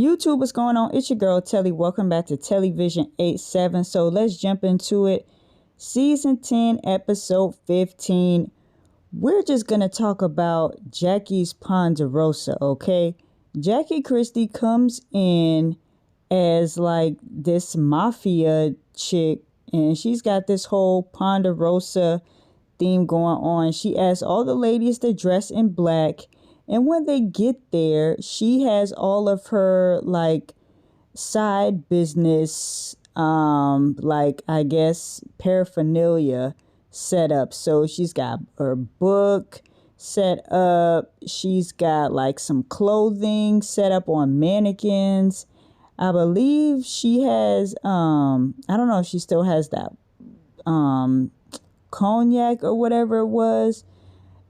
YouTube, what's going on? It's your girl Telly. Welcome back to TelliVision87. So let's jump into it. Season 10, episode 15. We're just going to talk about Jackie's Ponderosa, okay? Jackie Christie comes in as like this mafia chick, and she's got this whole Ponderosa theme going on. She asks all the ladies to dress in black. And when they get there, she has all of her like side business, like I guess paraphernalia set up. So she's got her book set up. She's got like some clothing set up on mannequins. I believe she has, I don't know if she still has that, cognac or whatever it was.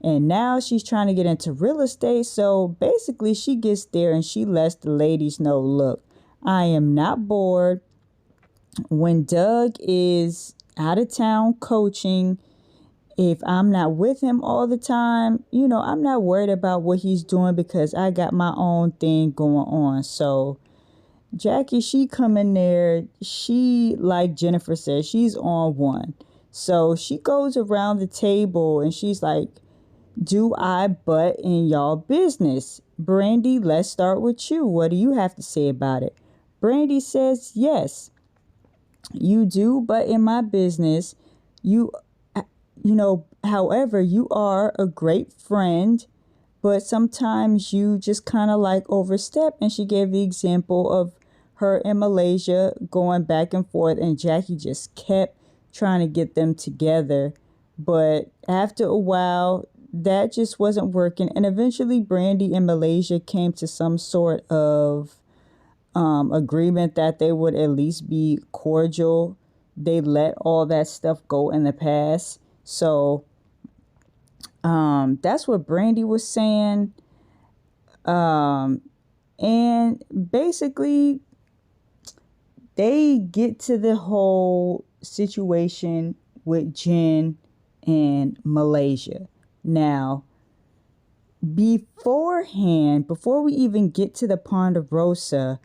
And now she's trying to get into real estate. So basically she gets there and she lets the ladies know, look, I am not bored. When Doug is out of town coaching, if I'm not with him all the time, I'm not worried about what he's doing because I got my own thing going on. So Jackie, she come in there. She, like Jennifer said, she's on one. So she goes around the table and she's like, do I butt in y'all business? Brandy, let's start with you. What do you have to say about it? Brandy says, yes, you do butt in my business. However, you are a great friend, but sometimes you just kind of like overstep. And she gave the example of her and Malaysia going back and forth, and Jackie just kept trying to get them together. But after a while, that just wasn't working. And eventually Brandy and Malaysia came to some sort of agreement that they would at least be cordial. They let all that stuff go in the past. So that's what Brandy was saying. And basically they get to the whole situation with Jen and Malaysia. Now, before we even get to the Ponderosa,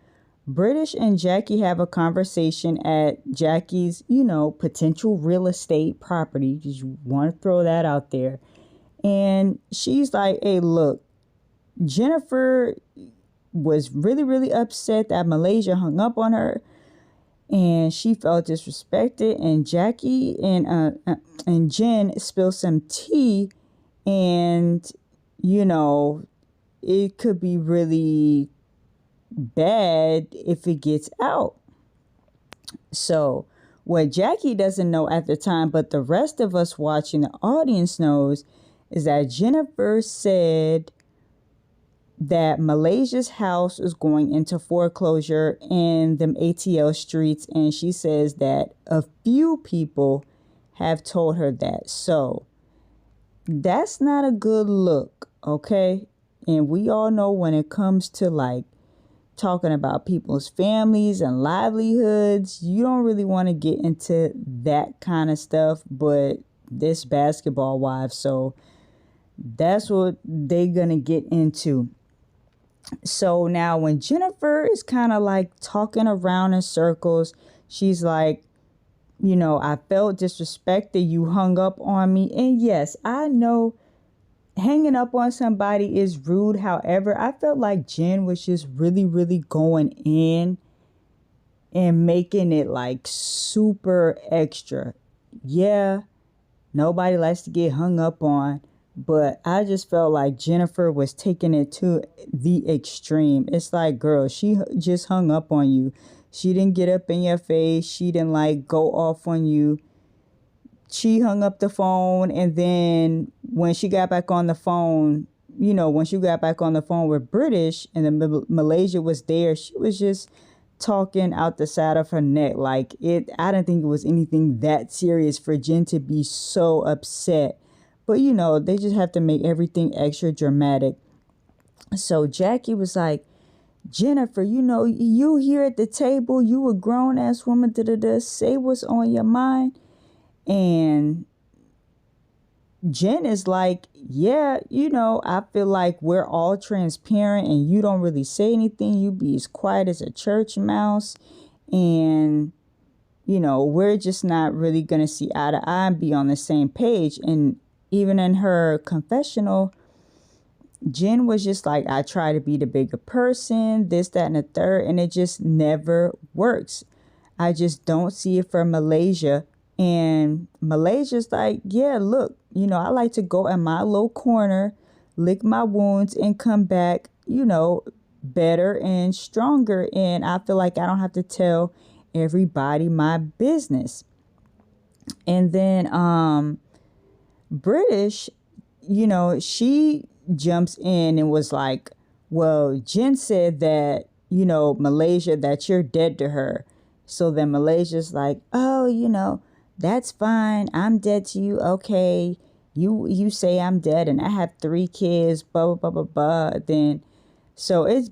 British and Jackie have a conversation at Jackie's, potential real estate property. Just want to throw that out there. And she's like, hey, look, Jennifer was really, really upset that Malaysia hung up on her. And she felt disrespected. And Jackie and Jen spilled some tea. And, it could be really bad if it gets out. So what Jackie doesn't know at the time, but the rest of us watching, the audience knows, is that Jennifer said that Malaysia's house is going into foreclosure in them ATL streets. And she says that a few people have told her that. So that's not a good look, okay? And we all know when it comes to like talking about people's families and livelihoods, you don't really want to get into that kind of stuff, but this basketball wives, so that's what they're gonna get into. So now when Jennifer is kind of like talking around in circles, she's like, I felt disrespected. You hung up on me. And yes, I know hanging up on somebody is rude. However, I felt like Jen was just really, really going in and making it like super extra. Yeah, nobody likes to get hung up on. But I just felt like Jennifer was taking it to the extreme. It's like, girl, she just hung up on you. She didn't get up in your face. She didn't like go off on you. She hung up the phone. And then when she got back on the phone, with British and then Malaysia was there, she was just talking out the side of her neck. I didn't think it was anything that serious for Jen to be so upset. But, they just have to make everything extra dramatic. So Jackie was like, Jennifer, you here at the table, you a grown ass woman, say what's on your mind. And Jen is like, yeah, I feel like we're all transparent and you don't really say anything. You be as quiet as a church mouse. And, we're just not really going to see eye to eye and be on the same page. And even in her confessional, Jen was just like, I try to be the bigger person, this, that, and the third, and it just never works. I just don't see it for Malaysia. And Malaysia's like, yeah, look, I like to go in my little corner, lick my wounds, and come back, better and stronger. And I feel like I don't have to tell everybody my business. And then British, she jumps in and was like, well, Jen said that, Malaysia, that you're dead to her. So then Malaysia's like, oh, that's fine. I'm dead to you. Okay. You say I'm dead and I have 3 kids, blah, blah, blah, blah, blah. Then, so it's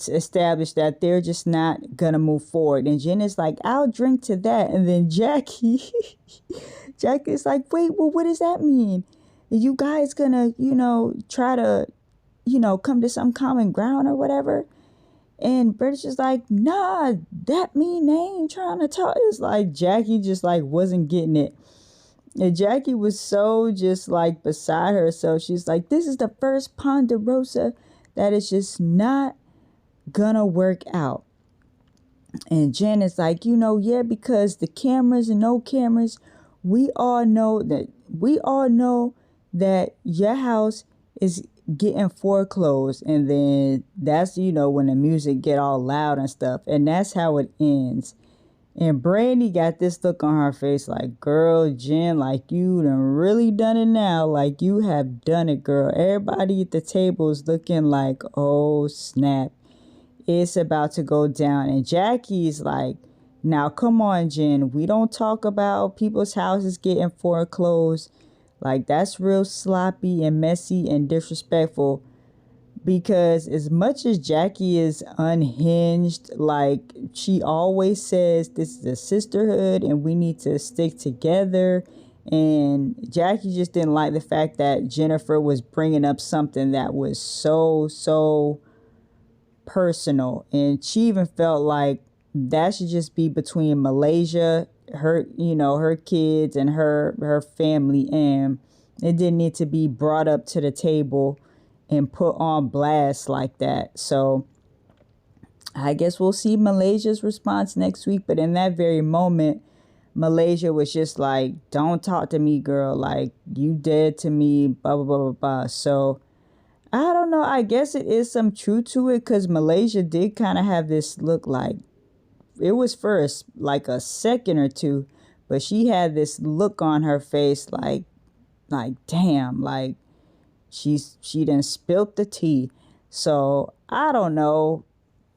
established that they're just not going to move forward. And Jen is like, I'll drink to that. And then Jackie's like, wait, well, what does that mean? Are you guys gonna, try to, come to some common ground or whatever? And British is like, nah, that mean they ain't trying to talk. It's like Jackie just like wasn't getting it. And Jackie was so just like beside herself. She's like, this is the first Ponderosa that is just not gonna work out. And Jen is like, yeah, because the cameras and no cameras, we all know that your house is getting foreclosed. And then that's, when the music get all loud and stuff. And that's how it ends. And Brandy got this look on her face like, girl, Jen, like you done really done it now. Like you have done it, girl. Everybody at the table is looking like, oh, snap. It's about to go down. And Jackie's like, now, come on, Jen. We don't talk about people's houses getting foreclosed. Like, that's real sloppy and messy and disrespectful. Because as much as Jackie is unhinged, like, she always says this is a sisterhood and we need to stick together. And Jackie just didn't like the fact that Jennifer was bringing up something that was so personal. And she even felt like that should just be between Malaysia, her kids and her family, and it didn't need to be brought up to the table and put on blast like that. So I guess we'll see Malaysia's response next week. But in that very moment, Malaysia was just like, don't talk to me, girl. Like, you dead to me, blah, blah, blah, blah, blah. So I don't know. I guess it is some truth to it because Malaysia did kind of have this look like, it was first like a second or two, but she had this look on her face like damn, like she done spilt the tea. So I don't know.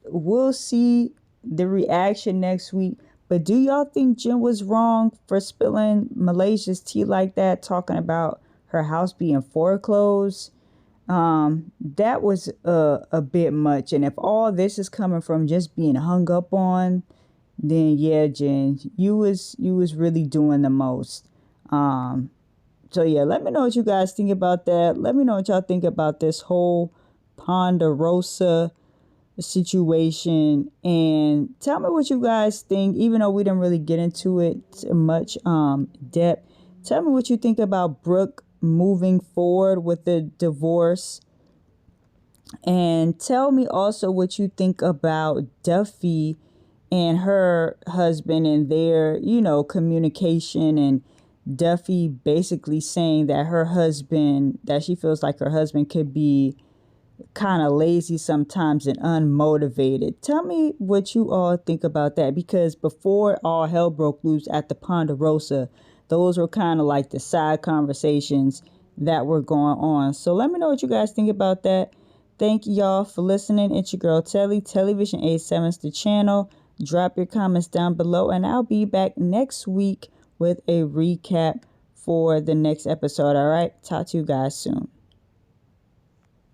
We'll see the reaction next week. But do y'all think Jen was wrong for spilling Malaysia's tea like that, talking about her house being foreclosed? That was a bit much. And if all this is coming from just being hung up on, then yeah, Jen, you was really doing the most. So yeah, let me know what you guys think about that. Let me know what y'all think about this whole Ponderosa situation, and tell me what you guys think. Even though we didn't really get into it much depth, tell me what you think about Brooke moving forward with the divorce. And tell me also what you think about Duffy and her husband and their, communication, and Duffy basically saying that that she feels like her husband could be kind of lazy sometimes and unmotivated. Tell me what you all think about that, because before all hell broke loose at the Ponderosa, those were kind of like the side conversations that were going on. So let me know what you guys think about that. Thank y'all for listening. It's your girl Telly. TelliVision87 is the channel. Drop your comments down below, and I'll be back next week with a recap for the next episode. All right, talk to you guys soon.